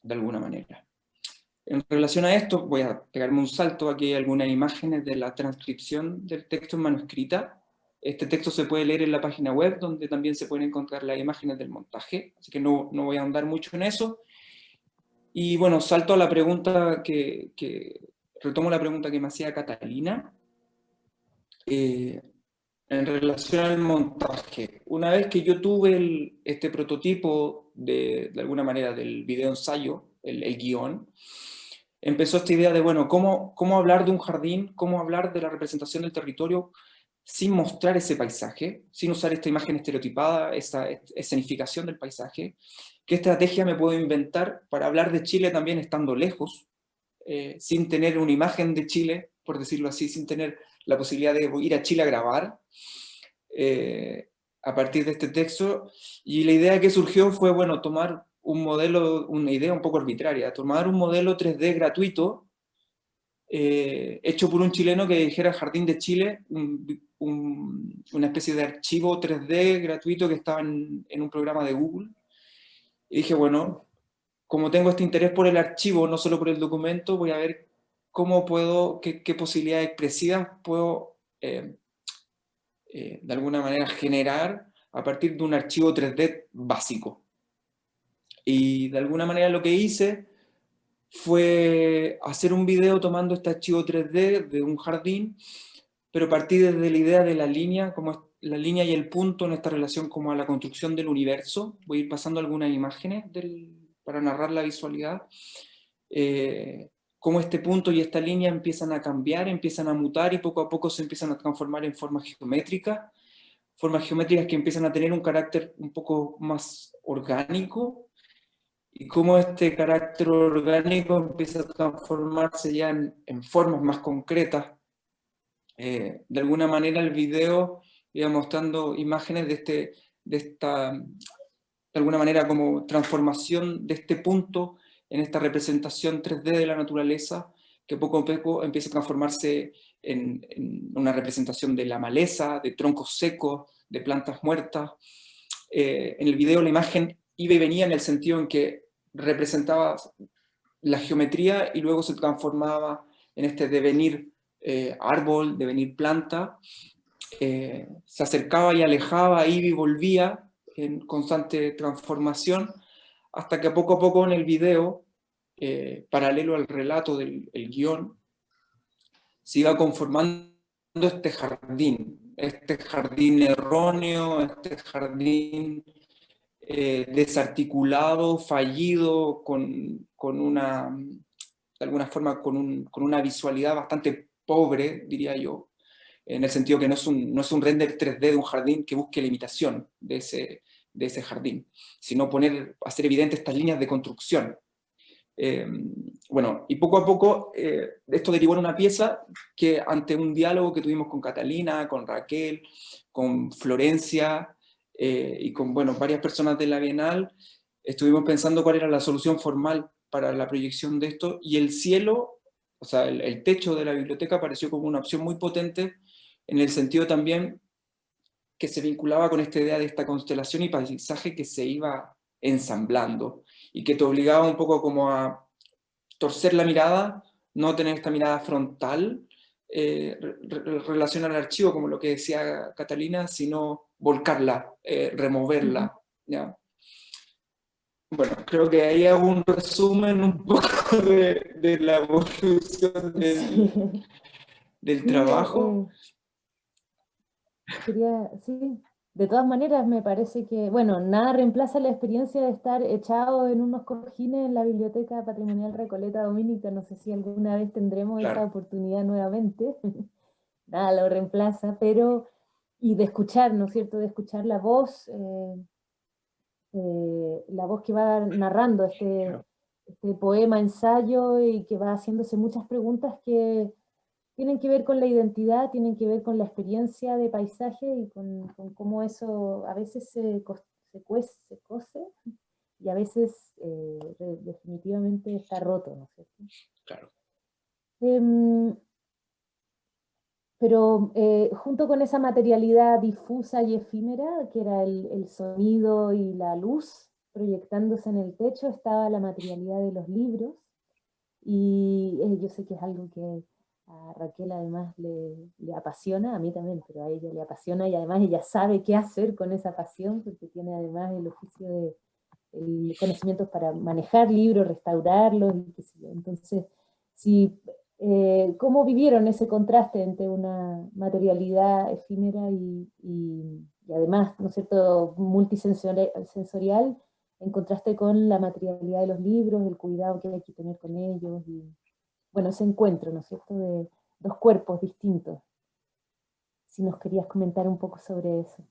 de alguna manera. En relación a esto, voy a pegarme un salto. Aquí hay algunas imágenes de la transcripción del texto en manuscrita. Este texto se puede leer en la página web, donde también se pueden encontrar las imágenes del montaje, así que no voy a ahondar mucho en eso. Y bueno, salto a la pregunta retomo la pregunta que me hacía Catalina, en relación al montaje. Una vez que yo tuve este prototipo de alguna manera del video ensayo, el guión, empezó esta idea de, bueno, ¿cómo hablar de un jardín? ¿Cómo hablar de la representación del territorio sin mostrar ese paisaje? Sin usar esta imagen estereotipada, esa escenificación del paisaje. ¿Qué estrategia me puedo inventar para hablar de Chile también estando lejos? Sin tener una imagen de Chile, por decirlo así, sin tener la posibilidad de ir a Chile a grabar, a partir de este texto. Y la idea que surgió fue, bueno, tomar un modelo, una idea un poco arbitraria, tomar un modelo 3D gratuito, hecho por un chileno que dijera Jardín de Chile, una especie de archivo 3D gratuito que estaba en un programa de Google. Y dije, bueno, como tengo este interés por el archivo, no solo por el documento, voy a ver cómo puedo, qué posibilidades expresivas puedo de alguna manera generar a partir de un archivo 3D básico. Y de alguna manera lo que hice fue hacer un video tomando este archivo 3D de un jardín, pero partí desde la idea de la línea, como la línea y el punto en esta relación como a la construcción del universo. Voy a ir pasando algunas imágenes para narrar la visualidad. Cómo este punto y esta línea empiezan a cambiar, empiezan a mutar y poco a poco se empiezan a transformar en formas geométricas que empiezan a tener un carácter un poco más orgánico, y cómo este carácter orgánico empieza a transformarse ya en formas más concretas. De alguna manera el video iba mostrando imágenes de esta, de alguna manera como transformación de este punto en esta representación 3D de la naturaleza, que poco a poco empieza a transformarse en una representación de la maleza, de troncos secos, de plantas muertas. En el video la imagen iba y venía en el sentido en que representaba la geometría y luego se transformaba en este devenir árbol, devenir planta. Se acercaba y alejaba, iba y volvía en constante transformación, hasta que poco a poco en el video paralelo al relato del el guión, se iba conformando este jardín erróneo, este jardín desarticulado, fallido, con una, de alguna forma, con una visualidad bastante pobre, diría yo, en el sentido que no es un render 3D de un jardín que busque la imitación de ese jardín, sino hacer evidentes estas líneas de construcción. Bueno, y poco a poco esto derivó en una pieza que, ante un diálogo que tuvimos con Catalina, con Raquel, con Florencia y con, bueno, varias personas de la Bienal, estuvimos pensando cuál era la solución formal para la proyección de esto, y el cielo, o sea, el techo de la biblioteca pareció como una opción muy potente, en el sentido también que se vinculaba con esta idea de esta constelación y paisaje que se iba ensamblando, y que te obligaba un poco como a torcer la mirada, no tener esta mirada frontal relación al archivo, como lo que decía Catalina, sino volcarla, removerla, ¿ya? Bueno, creo que ahí hago un resumen un poco de la evolución del trabajo. Sí, de todas maneras me parece que, bueno, nada reemplaza la experiencia de estar echado en unos cojines en la Biblioteca Patrimonial Recoleta Dominica. No sé si alguna vez tendremos esa oportunidad nuevamente. Nada lo reemplaza, pero, y de escuchar, ¿no es cierto?, de escuchar la voz que va narrando este poema, ensayo, y que va haciéndose muchas preguntas que tienen que ver con la identidad, tienen que ver con la experiencia de paisaje y con cómo eso a veces se cose y a veces definitivamente está roto, ¿no es cierto? Claro. Pero junto con esa materialidad difusa y efímera, que era el sonido y la luz proyectándose en el techo, estaba la materialidad de los libros, y yo sé que es algo que a Raquel además le apasiona, a mí también, pero a ella le apasiona, y además ella sabe qué hacer con esa pasión, porque tiene además el oficio de el conocimiento para manejar libros, restaurarlos, y qué sé yo. Entonces, ¿cómo vivieron ese contraste entre una materialidad efímera y además, ¿no es cierto?, multisensorial, en contraste con la materialidad de los libros, el cuidado que hay que tener con ellos, y bueno, ese encuentro, ¿no es cierto?, de dos cuerpos distintos? Si nos querías comentar un poco sobre eso.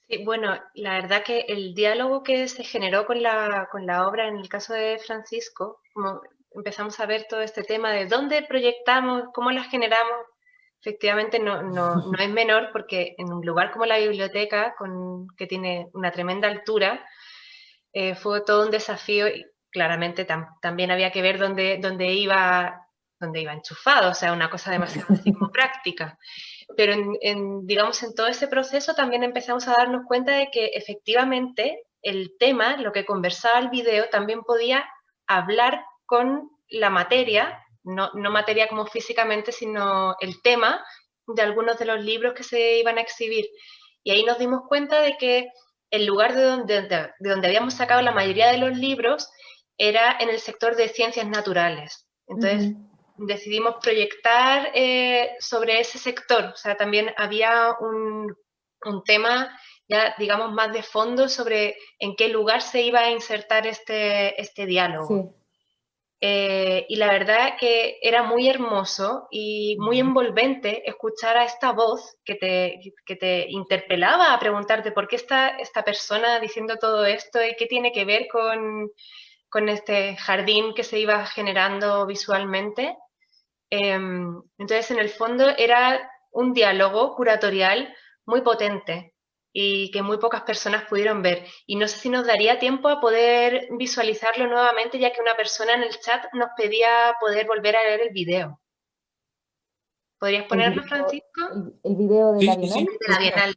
Sí, bueno, la verdad que el diálogo que se generó con la obra, en el caso de Francisco, como empezamos a ver todo este tema de dónde proyectamos, cómo las generamos, efectivamente no es menor, porque en un lugar como la biblioteca, que tiene una tremenda altura, fue todo un desafío, y claramente también había que ver dónde iba enchufado, o sea, una cosa demasiado así como práctica. Pero digamos, en todo ese proceso también empezamos a darnos cuenta de que efectivamente el tema, lo que conversaba el video, también podía hablar con la materia, no materia como físicamente, sino el tema de algunos de los libros que se iban a exhibir. Y ahí nos dimos cuenta de que el lugar de donde habíamos sacado la mayoría de los libros era en el sector de ciencias naturales. Entonces, decidimos proyectar sobre ese sector. O sea, también había un tema ya, digamos, más de fondo sobre en qué lugar se iba a insertar este diálogo. Sí. Y la verdad que era muy hermoso y muy envolvente escuchar a esta voz que te interpelaba a preguntarte por qué está esta persona diciendo todo esto y qué tiene que ver con este jardín que se iba generando visualmente. Entonces, en el fondo, era un diálogo curatorial muy potente y que muy pocas personas pudieron ver. Y no sé si nos daría tiempo a poder visualizarlo nuevamente, ya que una persona en el chat nos pedía poder volver a ver el video. ¿Podrías ponerlo, Francisco? ¿El video de la Bienal? Sí, de la Bienal.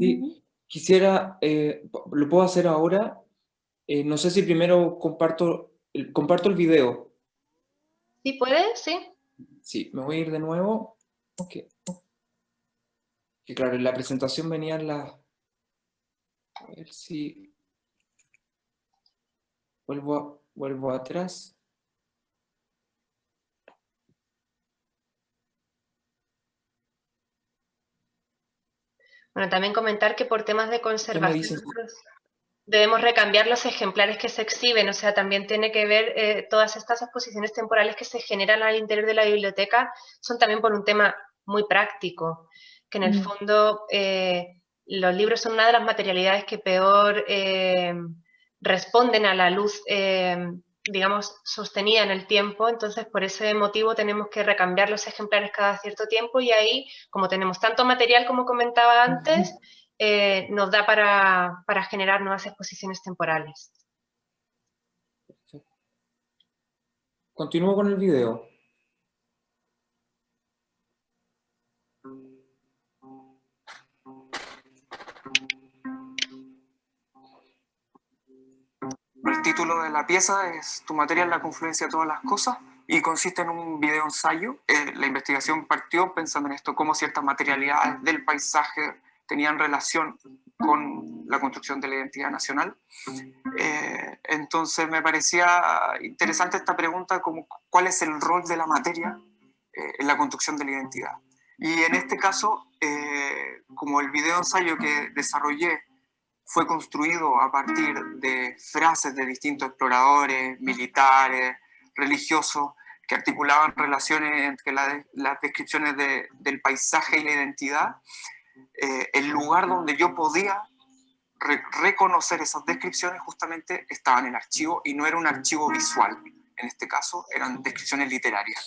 Sí, quisiera, lo puedo hacer ahora. No sé si primero comparto el video. ¿Sí puedes? Sí. Sí, me voy a ir de nuevo. Ok. Que claro, en la presentación venían las... A ver si... Vuelvo atrás. Bueno, también comentar que por temas de ¿Qué me conservación dices? debemos recambiar los ejemplares que se exhiben, o sea, también tiene que ver todas estas exposiciones temporales que se generan al interior de la biblioteca, son también por un tema muy práctico, que en el fondo los libros son una de las materialidades que peor responden a la luz, digamos, sostenida en el tiempo, entonces por ese motivo tenemos que recambiar los ejemplares cada cierto tiempo y ahí, como tenemos tanto material como comentaba antes, nos da para generar nuevas exposiciones temporales. Continúo con el video. El título de la pieza es Tu materia es la confluencia de todas las cosas y consiste en un video ensayo. La investigación partió pensando en esto, cómo ciertas materialidades del paisaje tenían relación con la construcción de la identidad nacional. Entonces me parecía interesante esta pregunta, como cuál es el rol de la materia en la construcción de la identidad. Y en este caso, como el video ensayo que desarrollé fue construido a partir de frases de distintos exploradores, militares, religiosos, que articulaban relaciones entre las descripciones del paisaje y la identidad, el lugar donde yo podía reconocer esas descripciones justamente estaba en el archivo, y no era un archivo visual, en este caso eran descripciones literarias,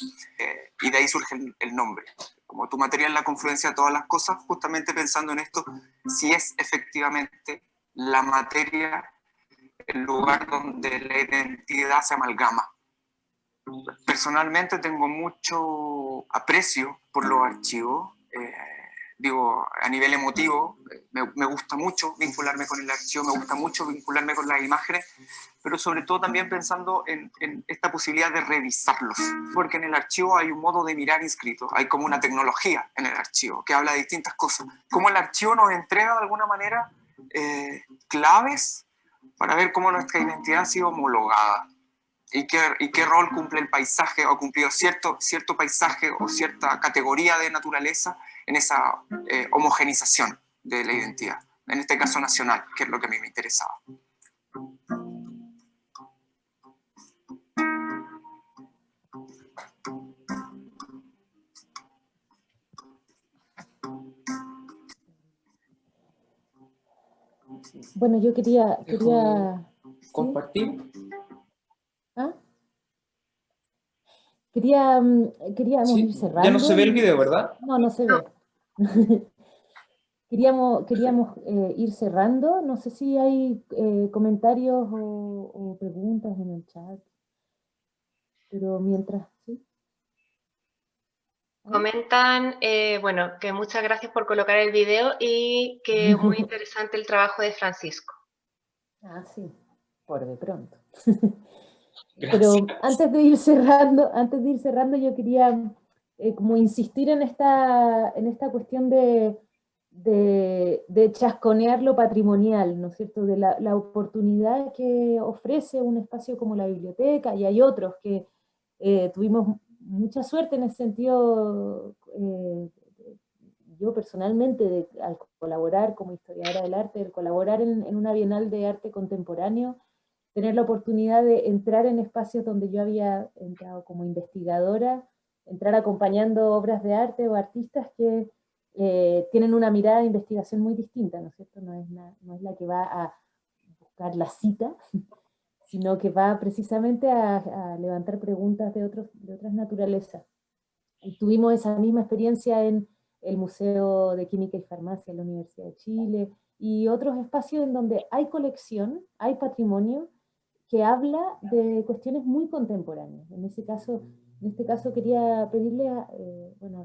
y de ahí surge el nombre. Como tu materia es la confluencia de todas las cosas, justamente pensando en esto, si es efectivamente la materia el lugar donde la identidad se amalgama. Personalmente tengo mucho aprecio por los archivos, digo, a nivel emotivo, me gusta mucho vincularme con el archivo, me gusta mucho vincularme con las imágenes, pero sobre todo también pensando en esta posibilidad de revisarlos, porque en el archivo hay un modo de mirar inscrito, hay como una tecnología en el archivo que habla de distintas cosas, como el archivo nos entrega de alguna manera claves para ver cómo nuestra identidad ha sido homologada. ¿Y qué rol cumple el paisaje, o cumplido cierto paisaje o cierta categoría de naturaleza en esa homogenización de la identidad? En este caso nacional, que es lo que a mí me interesaba. Bueno, yo quería compartir. ¿sí? ¿Ah? Queríamos ir cerrando. Ya no se ve el video, ¿verdad? No, no se ve. Queríamos ir cerrando. No sé si hay comentarios o preguntas en el chat. Pero mientras, ¿sí? Comentan, bueno, que muchas gracias por colocar el video y que muy interesante el trabajo de Francisco. Ah, sí, por de pronto. Gracias. Pero antes de ir cerrando, yo quería como insistir en esta cuestión de chasconear lo patrimonial, ¿no es cierto? De la oportunidad que ofrece un espacio como la biblioteca, y hay otros que tuvimos mucha suerte en ese sentido, yo personalmente, al colaborar como historiadora del arte, al colaborar en una Bienal de Arte Contemporáneo, tener la oportunidad de entrar en espacios donde yo había entrado como investigadora, entrar acompañando obras de arte o artistas que tienen una mirada de investigación muy distinta, ¿no es cierto? No es la que va a buscar la cita, sino que va precisamente a levantar preguntas de otras naturalezas. Y tuvimos esa misma experiencia en el Museo de Química y Farmacia de la Universidad de Chile, y otros espacios en donde hay colección, hay patrimonio, que habla de cuestiones muy contemporáneas. En este caso quería pedirle a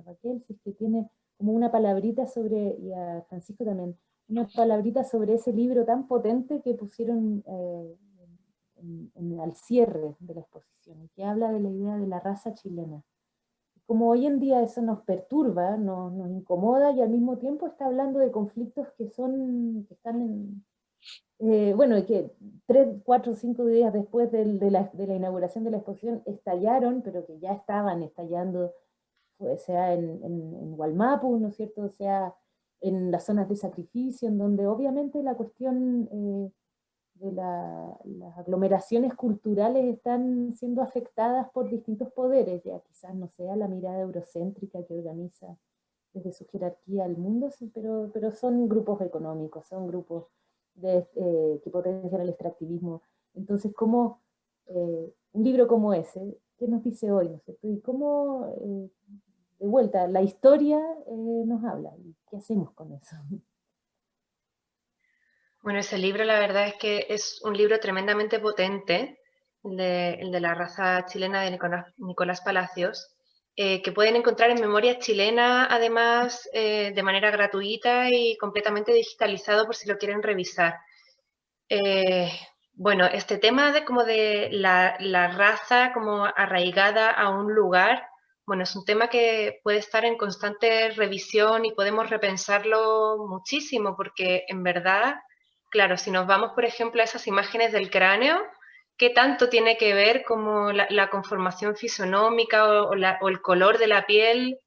Raquel, si es que tiene como una palabrita sobre, y a Francisco también, una palabrita sobre ese libro tan potente que pusieron al cierre de la exposición, que habla de la idea de la raza chilena. Como hoy en día eso nos perturba, nos incomoda, y al mismo tiempo está hablando de conflictos que están en, bueno, que 3, 4, 5 días después de la inauguración de la exposición estallaron, pero que ya estaban estallando, sea en Wallmapu, ¿no es cierto? Sea en las zonas de sacrificio, en donde obviamente la cuestión de las aglomeraciones culturales están siendo afectadas por distintos poderes, ya quizás no sea la mirada eurocéntrica que organiza desde su jerarquía el mundo, sí, pero son grupos económicos, son grupos que potencian el extractivismo. Entonces, ¿cómo un libro como ese, qué nos dice hoy, ¿no es cierto? Y cómo, de vuelta, la historia nos habla, y qué hacemos con eso. Bueno, ese libro la verdad es que es un libro tremendamente potente, el de la raza chilena de Nicolás Palacios, que pueden encontrar en Memoria Chilena, además, de manera gratuita y completamente digitalizado por si lo quieren revisar. Bueno, este tema de como de la raza como arraigada a un lugar, bueno, es un tema que puede estar en constante revisión y podemos repensarlo muchísimo, porque en verdad, claro, si nos vamos, por ejemplo, a esas imágenes del cráneo, ¿qué tanto tiene que ver como la conformación fisionómica o el color de la piel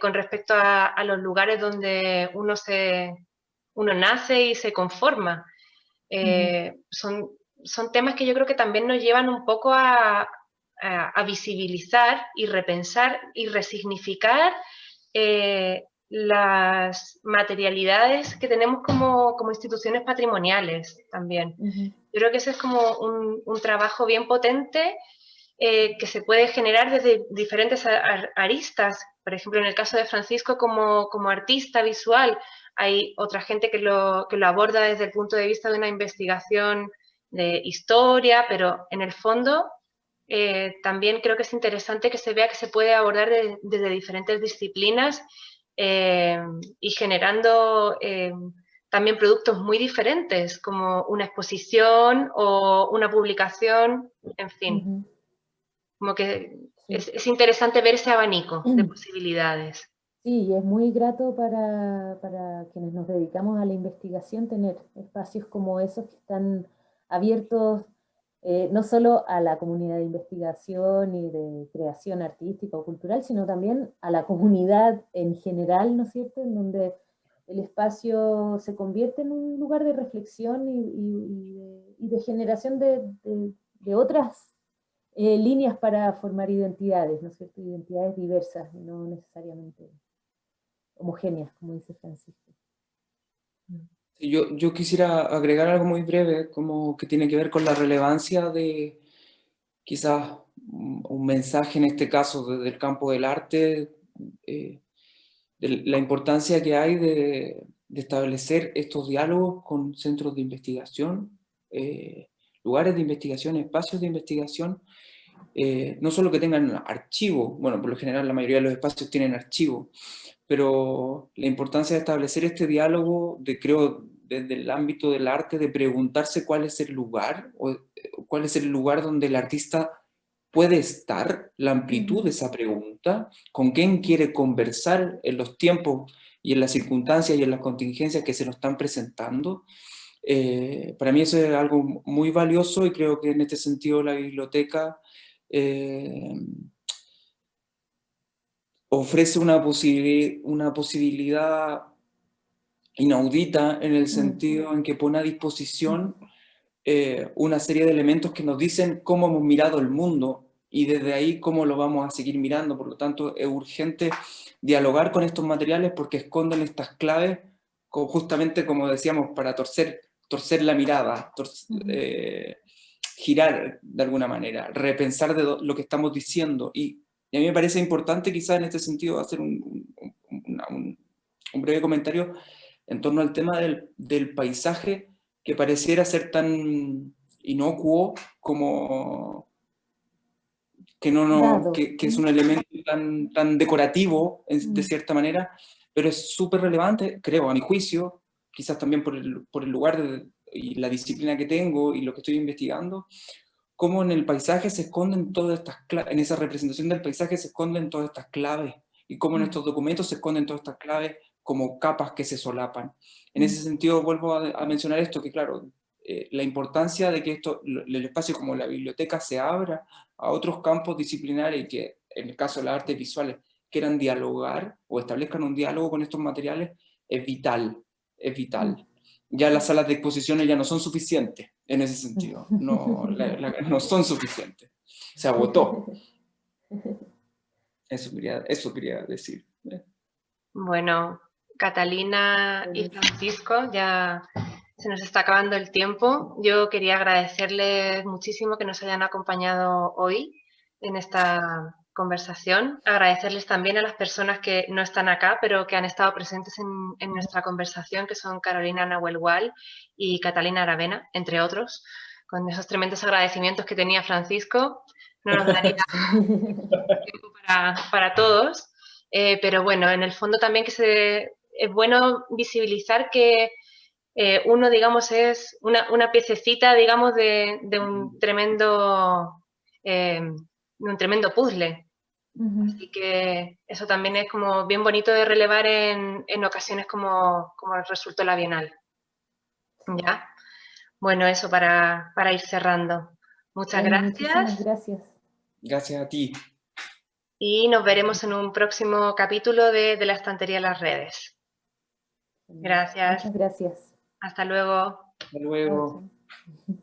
con respecto a los lugares donde uno nace y se conforma? Son temas que yo creo que también nos llevan un poco a visibilizar y repensar y resignificar las materialidades que tenemos como instituciones patrimoniales también. Yo creo que ese es como un trabajo bien potente que se puede generar desde diferentes aristas. Por ejemplo, en el caso de Francisco como artista visual, hay otra gente que lo aborda desde el punto de vista de una investigación de historia, pero en el fondo también creo que es interesante que se vea que se puede abordar desde diferentes disciplinas y generando también productos muy diferentes, como una exposición o una publicación, en fin. Como que Sí. es interesante ver ese abanico de posibilidades. Sí, y es muy grato para quienes nos dedicamos a la investigación tener espacios como esos que están abiertos no solo a la comunidad de investigación y de creación artística o cultural, sino también a la comunidad en general, ¿no es cierto?, en donde el espacio se convierte en un lugar de reflexión y de generación de otras líneas para formar identidades, ¿no es cierto?, identidades diversas, y no necesariamente homogéneas, como dice Francisco. Yo quisiera agregar algo muy breve, como que tiene que ver con la relevancia de quizás un mensaje, en este caso, desde el campo del arte, de la importancia que hay de establecer estos diálogos con centros de investigación, lugares de investigación, espacios de investigación, no solo que tengan archivo, bueno, por lo general la mayoría de los espacios tienen archivo, pero la importancia de establecer este diálogo, creo, desde el ámbito del arte, de preguntarse cuál es el lugar, o cuál es el lugar donde el artista puede estar, la amplitud de esa pregunta, con quién quiere conversar en los tiempos y en las circunstancias y en las contingencias que se nos están presentando. Para mí eso es algo muy valioso y creo que en este sentido la biblioteca ofrece una posibilidad inaudita en el sentido en que pone a disposición una serie de elementos que nos dicen cómo hemos mirado el mundo y desde ahí cómo lo vamos a seguir mirando. Por lo tanto, es urgente dialogar con estos materiales porque esconden estas claves, justamente como decíamos, para torcer la mirada, girar de alguna manera, repensar lo que estamos diciendo. Y a mí me parece importante quizás en este sentido hacer un breve comentario en torno al tema del paisaje, que pareciera ser tan inocuo como que es un elemento tan decorativo de cierta manera, pero es súper relevante, creo, a mi juicio, quizás también por el lugar y la disciplina que tengo y lo que estoy investigando, cómo en el paisaje se esconden todas estas claves, en esa representación del paisaje se esconden todas estas claves, y cómo en estos documentos se esconden todas estas claves como capas que se solapan. En ese sentido vuelvo a mencionar esto, que claro, la importancia de que el espacio como la biblioteca se abra a otros campos disciplinares y que en el caso de las artes visuales quieran dialogar o establezcan un diálogo con estos materiales, es vital, es vital. Ya las salas de exposiciones ya no son suficientes en ese sentido, no, no son suficientes, se agotó. Eso quería decir. Bueno, Catalina y Francisco, ya se nos está acabando el tiempo. Yo quería agradecerles muchísimo que nos hayan acompañado hoy en esta conversación. Agradecerles también a las personas que no están acá, pero que han estado presentes en nuestra conversación, que son Carolina Nahuelhual y Catalina Aravena, entre otros. Con esos tremendos agradecimientos que tenía Francisco, no nos daría tiempo para todos. Pero bueno, en el fondo también es bueno visibilizar que uno, digamos, es una piececita, digamos, de un tremendo puzzle. Así que eso también es como bien bonito de relevar en ocasiones como resultó la Bienal. ¿Ya? Bueno, eso para ir cerrando. Muchas gracias. Muchísimas gracias. Gracias a ti. Y nos veremos en un próximo capítulo de La Estantería en las Redes. Gracias. Muchas gracias. Hasta luego. Hasta luego. Chao, chao.